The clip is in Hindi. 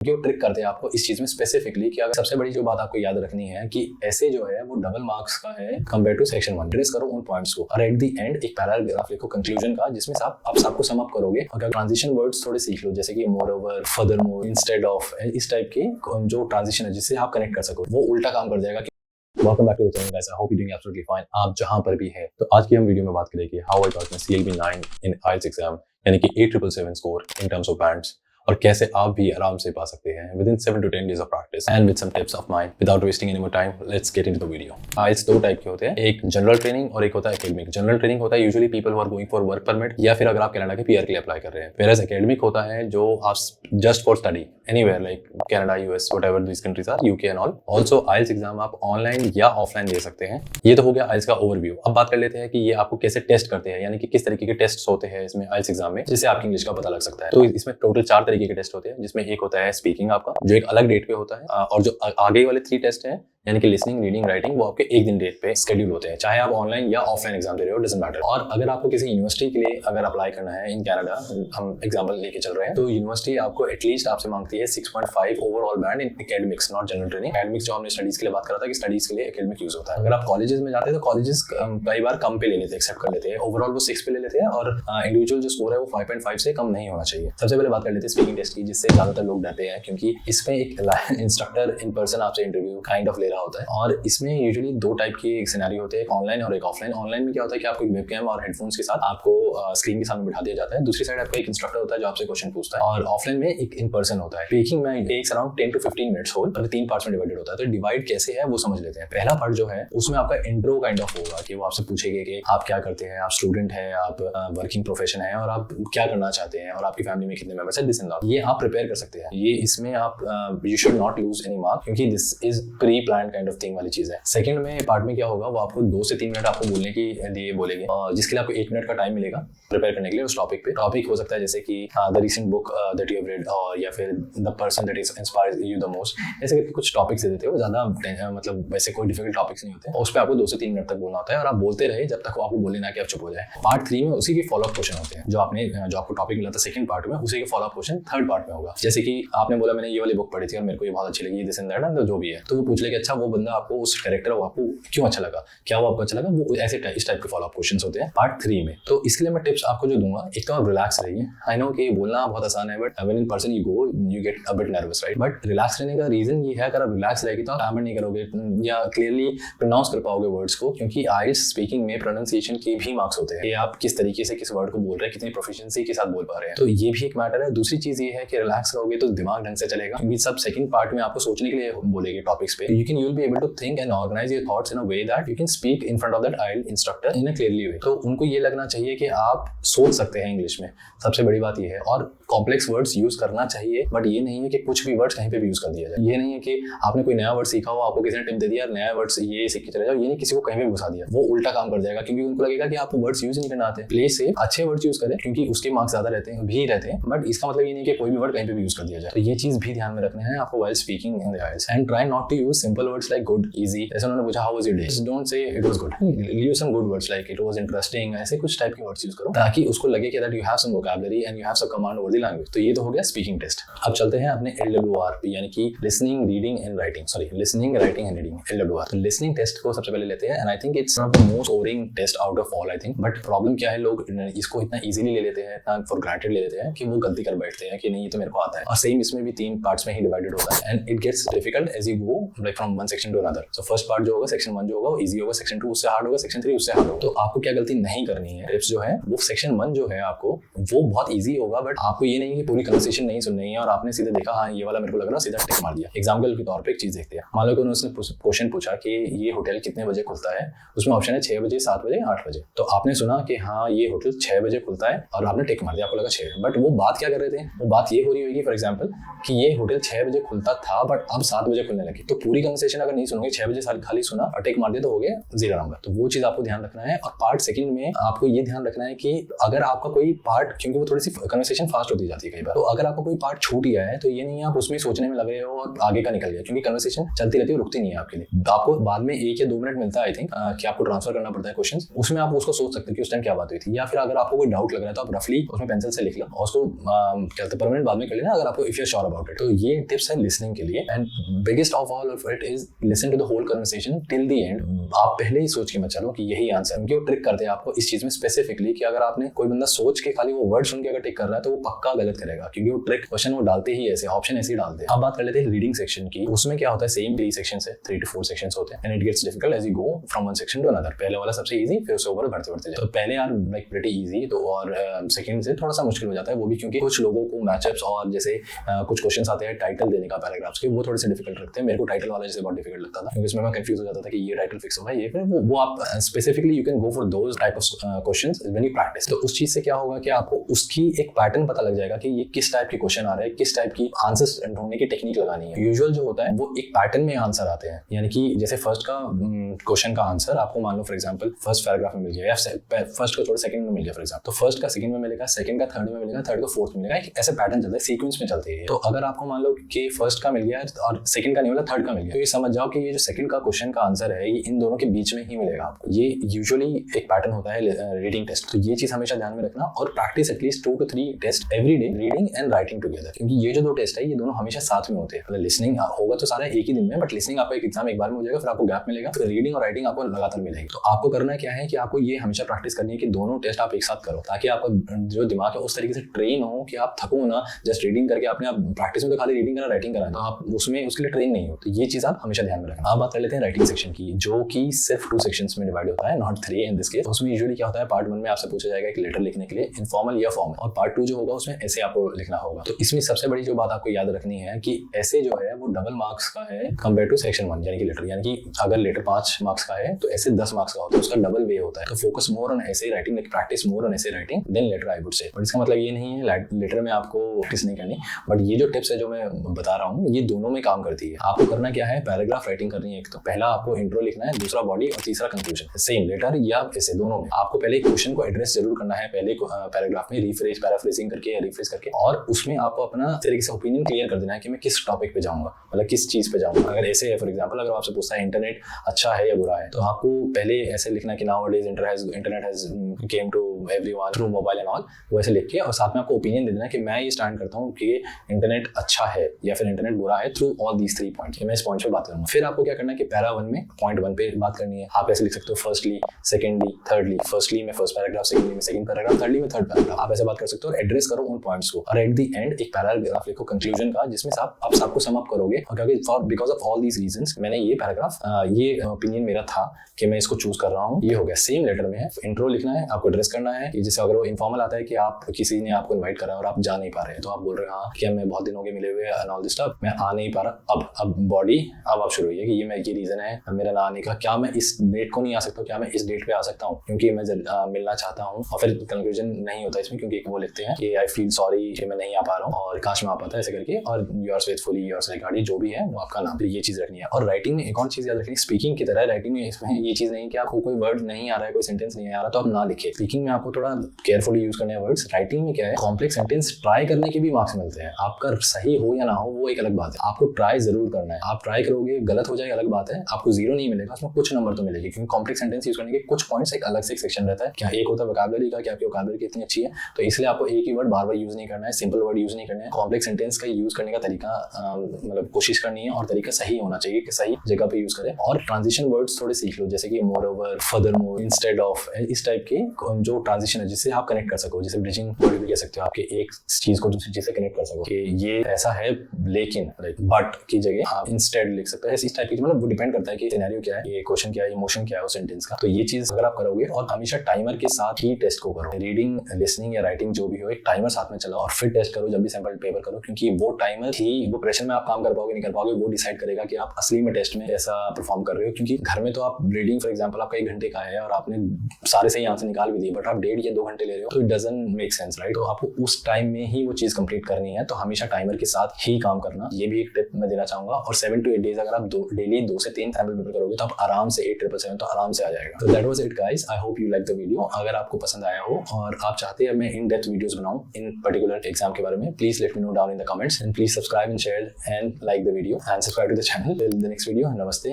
क्यों ट्रिक करते हैं आपको इस चीज में स्पेसिफिकली कि अगर सबसे बड़ी जो बात आपको याद रखनी है कि ऐसे जो है वो डबल मार्क्स का है कंपेयर टू सेक्शन 1। ट्रेस करो उन पॉइंट्स को और एट द एंड एक पैराग्राफ लिखो कंक्लूजन का, जिसमें आप सबको सम अप करोगे। अगर ट्रांजिशन वर्ड्स थोड़े सीख लो, जैसे कि more over, further more, instead of, इस टाइप के जो ट्रांजिशन है जिससे आप कनेक्ट कर सको, वो उल्टा काम कर जाएगा। Welcome back to the channel guys, I hope you doing absolutely fine. आप जहां पर भी हैं, तो आज की हम वीडियो में बात करेंगे how I got my CLB 9 in IELTS exam, यानी कि 8777 score in terms of bands, और कैसे आप भी आराम से पा सकते हैं within 7 to 10 days of practice and with some tips of mine. Without wasting any more time, let's get into the video. IELTS दो टाइप के होते हैं, एक जनरल ट्रेनिंग और एक होता है एकेडमिक। जनरल ट्रेनिंग होता है usually people who are going for work permit या फिर अगर आप कनाडा के PR के लिए अप्लाई कर रहे हैं। वेयरएज एकेडमिक होता है जो आप just for study anywhere like Canada, US, whatever this countries are, UK and all. Also IELTS exam आप ऑनलाइन या ऑफलाइन दे सकते हैं। ये तो हो गया IELTS का ओवरव्यू। अब बात कर लेते हैं कि ये आपको कैसे टेस्ट करते हैं, यानी कि किस तरीके के टेस्ट होते हैं इसमें IELTS एग्जाम में, जिससे आपकी इंग्लिश का पता लग सकता है। तो इसमें टोटल 4 तरीके के टेस्ट होते हैं, जिसमें एक होता है स्पीकिंग आपका, जो एक अलग डेट पे होता है, और जो आगे वाले 3 टेस्ट हैं यानी कि लिसनिंग, रीडिंग, राइटिंग, वो आपके एक दिन डेट पे शेड्यूल होते हैं, चाहे आप ऑनलाइन या ऑफलाइन एग्जाम दे रहे हो, डजंट मैटर। और अगर आपको किसी यूनिवर्सिटी के लिए अगर अप्लाई करना है इन कनाडा, हम एग्जांपल लेके चल रहे हैं, तो यूनिवर्सिटी आपको एटलीस्ट आपसे मांगती है 6.5 overall band in academics, not general training. Academics जो हमने स्टडीज के लिए बात करा था कि स्टडीज के लिए एकेडमिक यूज होता है। अगर आप कॉलेजेस में जाते हैं तो कॉलेजेस कई बार कम पे ले लेते हैं, एक्सेप्ट कर लेते हैं। ओवरऑल वो 6 पे ले लेते हैं और इंडिविजुअल जो स्कोर है वो 5.5 से कम नहीं होना चाहिए। सबसे पहले बात कर लेते हैं स्पीकिंग टेस्ट की, जिससे ज्यादातर लोग डरते हैं, क्योंकि इसमें एक इंस्ट्रक्टर इन पर्सन आपसे इंटरव्यू काइंड ऑफ ले रहा होता है। और इसमें यूजुअली 2 टाइप के सिनेरियो होते हैं, एक ऑनलाइन और एक ऑफलाइन। ऑनलाइन में क्या होता है कि आपको एक वेबकैम और हेडफोन्स के साथ आपको स्क्रीन के सामने बिठा दिया जाता है। दूसरी साइड आपका एक इंस्ट्रक्टर होता है जो आपसे क्वेश्चन पूछता है, और ऑफलाइन में एक इन पर्सन होता है। स्पीकिंग में takes around 10 to 15 minutes whole, और 3 पार्ट्स में डिवाइडेड होता है। तो डिवाइड कैसे है वो समझ लेते हैं। पहला पार्ट जो है उसमें आपका इंट्रो काइंड ऑफ होगा, कि वो आपसे पूछेंगे कि आप क्या करते हैं, आप स्टूडेंट है, आप वर्किंग प्रोफेशन है, और आप क्या करना चाहते हैं, और आपकी फैमिली में कितने मेंबर्स है, दिस एंड दैट। ये आप प्रिपेयर कर सकते हैं। ये इसमें आप you should not lose any mark, क्योंकि this is pre planned kind of thing वाली चीज है। सेकंड में पार्ट में क्या होगा, वो आपको 2 से 3 मिनट आपको बोलने की लिए बोलेंगे, जिसके लिए आपको 1 मिनट का टाइम मिलेगा प्रिपेयर करने के लिए उस टॉपिक पे। टॉपिक हो सकता है जैसे कि the recent book that you have read, और या फिर the person that is inspires you the most, ऐसे करके कुछ टॉपिक्स दे देते हो। ज्यादा मतलब वैसे कोई डिफिकल्ट टॉपिक्स नहीं होते, उस पर आपको 2 से 3 मिनट तक बोलना होता है, और आप बोलते रहे जब तक वो आपको बोले ना कि आप चुप हो जाए। पार्ट 3 में उसी के फॉलोअप क्वेश्चन होते हैं, जो आपको टॉपिक मिला था सेकंड पार्ट में, उसी के फॉलोअप क्वेश्चन थर्ड पार्ट में होगा। जैसे कि आपने बोला मैंने ये वाली बुक पढ़ी थी और मेरे को ये बहुत अच्छी लगी, दिस एंड दैट, जो भी है, तो वो पूछ ले कि अच्छा वो बंदा आपको, उस कैरेक्टर वो आपको क्यों अच्छा लगा, क्या वो आपको अच्छा लगा, वो ऐसे इस टाइप के फॉलोअप क्वेश्चंस होते हैं पार्ट 3 में। तो इसके लिए मैं टिप्स आपको जो दूंगा, एक तो आप रिलैक्स रहिए। आई नो कि बोलना बहुत आसान है, but when in person you go you get a bit nervous, right. But relax रहने का रीजन ये है, अगर आप रिलैक्स रहेगी तो आप ग्रामर नहीं करोगे या क्लियरली प्रोनाउंस कर पाओगे वर्ड्स को, क्योंकि IELTS स्पीकिंग में प्रोनाउंसिएशन के भी मार्क्स होते हैं कि आप किस तरीके से किस वर्ड को बोल रहे हैं, कितनी प्रोफिशिएंसी के साथ बोल पा रहे हैं। तो ये भी एक मैटर है। दूसरी चीज ये है कि रिलैक्स रहोगे तो दिमाग ढंग से चलेगा, क्योंकि सब सेकंड पार्ट में आपको सोचने के लिए बोलेंगे टॉपिक्स पे। You will be able to think and organise your thoughts in a way that you can speak in front of that IELTS instructor in a clearly way. तो उनको ये लगना चाहिए कि आप सोच सकते हैं इंग्लिश में, सबसे बड़ी बात ये है। और कॉम्प्लेक्स वर्ड्स यूज करना चाहिए, बट ये नहीं है कि कुछ भी वर्ड्स कहीं पे भी यूज कर दिया जाए। ये नहीं है कि आपने कोई नया वर्ड सीखा हो, आपको किसी ने टिप दे दिया नया वर्ड्स ये सीख के चले जाओ, ये नहीं किसी को कहीं भी घुसा दिया, वो उल्टा काम कर जाएगा, क्योंकि उनको लगेगा कि आपको वर्ड्स यूज नहीं करना आते। प्ले से अच्छे वर्ड्स यूज करें, क्योंकि उसके मार्क्स ज्यादा रहते हैं, बट इसका मतलब ये नहीं कि कोई भी वर्ड कहीं पे भी यूज कर दिया जाए। तो ये चीज भी ध्यान में रखना है आपको while speaking in the IELTS, and try not to use simple words like good, easy. जैसे उन्होंने पूछा how was your day, don't say it was good, use some good words like it was interesting, ऐसे कुछ टाइप के वर्ड्स यूज करो, ताकि उसको लगे कि that you have some vocabulary and you have some command over the language. तो ये तो हो गया स्पीकिंग टेस्ट। अब चलते हैं अपने LWR पे, यानी कि listening, reading and writing, listening, writing and reading, LWR। तो लिसनिंग टेस्ट को सबसे पहले लेते हैं, and I think it's one of the most boring test out of all, I think. But problem क्या है, लोग इसको इतना इजीली ले लेते हैं, इतना फॉर ग्रांटेड ले लेते हैं कि वो गलती कर बैठते हैं कि नहीं ये तो मेरे को आता है। और सेम इसमें भी 3 पार्ट्स में ही डिवाइडेड होता है, and it gets difficult as you go like from one section to another. So first part जो होगा, सेक्शन 1 जो होगा, वो इजी होगा, सेक्शन 2 उससे हार्ड होगा, सेक्शन 3 उससे हार्ड होगा। तो आपको क्या गलती नहीं करनी है, टिप्स जो है वो सेक्शन 1 जो है आपको वो बहुत ईजी होगा, बट आपको ये नहीं कि पूरी कन्वर्सेशन नहीं सुननी है और आपने सीधे देखा हाँ ये वाला मेरे को लग रहा है, सीधा टिक मार दिया। एग्जाम्पल के तौर पे एक चीज देखते हैं। मान लो कि उन्होंने क्वेश्चन पूछा कि ये होटल कितने बजे खुलता है, उसमें ऑप्शन है 6 बजे, 7 बजे, 8 बजे। तो आपने सुना कि हाँ ये होटल 6 बजे खुलता है और आपने टिक मार दिया, आपको लगा 6। बट वो बात क्या कर रहे थे, वो बात ये हो रही होगी फॉर एग्जाम्पल कि ये होटल 6 बजे खुलता था बट अब 7 बजे खुलने लगी। तो पूरी कन्वर्सेशन कन्वर्सेशन अगर नहीं सुनोगे 6 बजे खाली सुना और टेक मार दिया तो हो गया 0 नंबर। तो वो चीज आपको ध्यान रखना है। और पार्ट सेकंड में आपको ये ध्यान रखना है कि अगर आपका कोई पार्ट, क्योंकि वो थोड़ी सी कन्वर्सेशन फास्ट होती जाती है कई बार, तो अगर आपका कोई पार्ट छूट गया है तो ये नहीं आप उसमें सोचने में लग रहे हो और आगे का निकल गया, क्योंकि कन्वर्सेशन चलती रहती है, रुकती नहीं है आपके लिए। आपको बाद में 1 या 2 मिनट मिलता है आई थिंक कि आपको ट्रांसफर करना पड़ता है क्वेश्चन, उसमें आप उसको सोच सकते हो कि उस टाइम क्या बात हुई थी। या फिर अगर आपको कोई डाउट लग रहा है तो आप रफली उसमें पेंसिल से लिख लो और उसको क्या कहते हैं परमानेंट बाद में कर लेना, अगर आपको if you are sure about it. तो ये टिप्स है लिसनिंग के लिए। And biggest of all of it is listen to the whole conversation till the end. आप पहले ही सोच के मत चलो कि यही आंसर है, क्योंकि वो ट्रिक करते हैं आपको इस चीज में स्पेसिफिकली कि अगर आपने कोई बंदा सोच के खाली वो वर्ड सुन के अगर टिक कर रहा है तो वो पक्का गलत करेगा, क्योंकि वो ट्रिक क्वेश्चन वो डालते ही ऐसे ऑप्शन ऐसे ही डालते हैं। अब बात कर लेते हैं रीडिंग सेक्शन की। उसमें क्या होता है, सेम 3 सेक्शंस है, 3 to 4 सेक्शंस होते हैं and it gets difficult as you go from one section to another. पहले वाला सबसे इजी, फिर उससे ऊपर बढ़ते बढ़ते जाओ। तो पहले यार लाइक प्रीटी इजी, तो और सेकंड से थोड़ा सा मुश्किल हो जाता है, वो भी क्योंकि कुछ लोगों को मैचअप्स और जैसे कुछ क्वेश्चंस आते हैं टाइटल देने का पैराग्राफ्स के, वो थोड़े से डिफिकल्ट लगते हैं। मेरे को टाइटल वाला जैसे बहुत डिफिकल्ट लगता था, क्योंकि इसमें मैं कंफ्यूज हो जाता था कि ये टाइटल फिक्स होगा, ये फिर वो आप specifically you can go for those type of questions when you practice. तो उस चीज से क्या होगा कि आपको उसकी एक पैटर्न पता लग जाएगा कि ये किस टाइप के क्वेश्चन आ रहे हैं, किस टाइप की आंसर्स ढूंढने की टेक्निक लगानी है। यूजुअल जो होता है वो एक पैटर्न में आंसर आते हैं, यानी कि जैसे फर्स्ट का क्वेश्चन का आंसर आपको मान लो फॉर एग्जांपल फर्स्ट पैराग्राफ में मिल गया, या फर्स्ट को छोड़ सेकंड में मिल गया फॉर एग्जांपल, तो फर्स्ट का सेकंड में मिलेगा, सेकंड का थर्ड में मिलेगा, थर्ड का फोर्थ में मिलेगा। ऐसे पैटर्न चलता है, सीक्वेंस में चलते हैं। तो अगर आपको मान लो कि फर्स्ट का मिल गया और सेकंड का नहीं मिला, थर्ड का मिल गया, तो ये समझ जाओ कि ये जो सेकंड का क्वेश्चन का आंसर है ये इन दोनों के बीच में ही मिलेगा आपको। ये यूजुअली एक पैटर्न होता है रीडिंग टेस्ट। तो ये चीज हमेशा ध्यान में रखना और practice at least 2 to 3 test every day, reading and writing together, क्योंकि ये जो 2 टेस्ट है ये दोनों हमेशा साथ में होते हैं। मतलब लिसनिंग होगा तो सारा एक ही दिन में, बट लिसनिंग आपका एक एग्जाम एक बार में हो जाएगा, फिर आपको गैप मिलेगा, फिर रीडिंग और राइटिंग आपको लगातार मिलेगी। तो आपको करना क्या है कि आपको ये हमेशा प्रैक्टिस करनी है कि दोनों टेस्ट आप एक साथ करो, ताकि आपका जो दिमाग है उस तरीके से ट्रेन हो कि आप थको ना जस्ट रीडिंग करके। आपने आप प्रैक्टिस में तो खाली रीडिंग करना, राइटिंग करना, तो आप उसमें उसके लिए ट्रेन नहीं हो। तो ये चीज आप हमेशा ध्यान में रखना। अब बात कर लेते हैं राइटिंग सेक्शन की, जो कि सिर्फ 2 सेक्शंस में डिवाइड होता है, नॉट 3 इन दिस केस। उसमें यूजुअली क्या होता है, पार्ट 1 में आपसे पूछा जाएगा एक लेटर लिखने के लिए इनफॉर्मल या फॉर्मल, और पार्ट 2 जो होगा उसमें ऐसे आपको लिखना होगा। तो इसमें सबसे बड़ी जो बात आपको याद रखनी है कि ऐसे जो है वो डबल मार्क्स का है कंपेयर टू सेक्शन 1, यानी कि लेटर। यानी कि अगर लेटर 5 मार्क्स का है तो ऐसे 10 मार्क्स का होता है, उसका डबल वे होता है। तो focus more on essay writing, practice more on essay writing than letter, I would say. But इसका मतलब ये नहीं है लेटर में आपको प्रैक्टिस नहीं करनी, बट ये जो टिप्स है जो मैं बता रहा हूँ ये दोनों में काम करती है। आपको करना क्या है, पैराग्राफ राइटिंग करनी है। एक तो पहला आपको इंट्रो लिखना है, दूसरा बॉडी और तीसरा कंक्लूजन। सेम लेटर या ऐसे दोनों में आपको पहले क्वेश्चन को एड्रेस जरूर करना है, पहले पैराग्राफ में रिफ्रेश पैराफ्रेजिंग करके या रिफ्रेश करके, और उसमें आपको अपना तरीके से ओपिनियन क्लियर कर देना है कि मैं किस टॉपिक पे जाऊंगा, मतलब किस चीज पे जाऊंगा। अगर ऐसे है फॉर एग्जांपल, अगर आपसे पूछता है इंटरनेट अच्छा है या बुरा है, तो आपको पहले ऐसे लिखना कि nowadays internet has came to everyone through mobile and all, वो ऐसे लिख के, और साथ में आपको ओपिनियन दे देना कि मैं ये स्टैंड करता हूँ कि इंटरनेट अच्छा है या फिर इंटरनेट बुरा है थ्रू ऑल दीज 3 पॉइंट्स। मैं इस पॉइंट पे बात करूंगा। फिर आपको क्या करना है कि पैरा 1 में पॉइंट 1 पे बात करनी है। आप ऐसे लिख सकते हो फर्स्टली, सेकेंडली, थर्डली। फर्स्टली में फर्स्ट पैराग्राफ, सेकेंडली में सेकंड पैराग्राफ, थर्डली में थर्ड पैराग्राफ। आप ऐसे बात कर सकते हो और एड्रेस करो उन पॉइंट्स को, और एट द एंड एक पैराग्राफ लिखो कंक्लूजन का, जिसमें आप सबको सम अप करोगे। और क्योंकि because of all these reasons मैंने ये पैराग्राफ, ये ओपिनियन मेरा था कि मैं इसको चूज कर रहा हूँ, ये हो गया। सेम लेटर में है, इंट्रो लिखना है, आपको एड्रेस करना है। जैसे अगर वो इनफॉर्मल आता है कि आप किसी ने आपको इनवाइट करा और आप जा नहीं पा रहे हैं, तो आप बोल रहे हैं हाँ कि मैं बहुत दिन हो गए मिले हुए एंड ऑल दिस स्टफ, मैं आ नहीं पा रहा। अब बॉडी अब आप शुरू हुई है कि ये रीजन है मेरा ना आने का, क्या मैं इस डेट को नहीं आ सकता, क्या मैं इस डेट पे आ सकता हूँ क्योंकि मैं मिलना चाहता हूँ। और फिर कंक्लूजन नहीं होता इसमें, क्योंकि वो लिखते हैं कि आई फील सॉरी कि मैं नहीं आ पा रहा हूँ और काश मैं आ पाता, ऐसे करके, और योर्स फेथफुली योर्स रिगार्डिंग, जो भी है वो आपका नाम। ये चीज रखनी है। और राइटिंग में एक और चीज याद रखनी है, स्पीकिंग की तरह राइटिंग में इसमें ये चीज नहीं कि आपको कोई वर्ड नहीं आ रहा है, कोई सेंटेंस नहीं आ रहा तो आप ना लिखे। स्पीकिंग में आपको थोड़ा केयरफुली यूज करने हैं वर्ड्स। राइटिंग में क्या है, कॉम्प्लेक्स सेंटेंस ट्राई करने के भी मार्क्स मिलते हैं। आपका सही हो या ना हो वो एक अलग बात है, आपको ट्राई जरूर करना है। आप ट्राई करोगे, गलत हो जाए अलग बात है, आपको 0 नहीं मिलेगा, उसमें कुछ नंबर तो मिलेगी, क्योंकि कॉम्प्लेक्स सेंटेंस यूज करने के कुछ पॉइंट्स एक अलग से एक सेक्शन रहता है। क्या एक होता है वोकैबुलरी का, क्या आपकी वोकैबुलरी कितनी अच्छी है, तो इसलिए आपको एक ही वर्ड बार बार यूज नहीं करना है, सिंपल वर्ड यूज नहीं करना है। कॉम्प्लेक्स सेंटेंस का यूज करने का तरीका मतलब कोशिश करनी है, और तरीका सही होना चाहिए कि सही जगह पे यूज करें। और ट्रांजिशन वर्ड्स थोड़े सीख लो, जैसे कि more over, further more, instead of, इस टाइप के जो ट्रांजिशन है जिससे आप कनेक्ट कर सको। जैसे ब्रिजिंग वर्ड भी कह सकते हो, आपके एक चीज को दूसरी चीज से कनेक्ट कर सको कि ये ऐसा है लेकिन बट की जगह आप इंस्टेड लिख सकते हो। इस टाइप की, मतलब वो डिपेंड करता है कि सिनेरियो क्या है, ये क्वेश्चन क्या है, इमोशन क्या है उस सेंटेंस का। तो ये चीज अगर आप करोगे, और हमेशा टाइमर के साथ ही टेस्ट को करो। रीडिंग, लिसनिंग या राइटिंग जो भी हो, एक टाइमर साथ में चलाओ और फिर टेस्ट करो जब भी सैंपल पेपर करो, क्योंकि वो टाइमर ही वो प्रेशर में आप काम कर पाओगे नहीं कर पाओगे वो डिसाइड करेगा कि आप असली में टेस्ट में ऐसा परफॉर्म कर रहे हो। क्योंकि घर में तो आप रीडिंग फॉर एग्जांपल आपका 1 घंटे का है और आपने सारे सही आंसर निकाल भी दिए, बट आप आप 1.5 या 2 घंटे ले रहे हो तो it doesn't make sense, right? तो आपको उस टाइम में ही वो चीज कंप्लीट करनी है, तो हमेशा टाइमर के साथ ही काम करना, ये भी एक टिप मैं देना चाहूंगा। और 7 to 8 डेज अगर आप डेली 2 से 3 सैंपल पेपर करोगे तो आप आराम से 8777 तो आराम से आ जाएगा। तो that was it guys, I hope you like the video. अगर आपको पसंद आया हो और आप चाहते हैं मैं इन डेप्थ वीडियोस बनाऊं इन पर्टिकुलर एग्जाम के बारे में, please let me know down in the comments and please subscribe and share and like the video and subscribe to the channel. Till the next video, नमस्ते।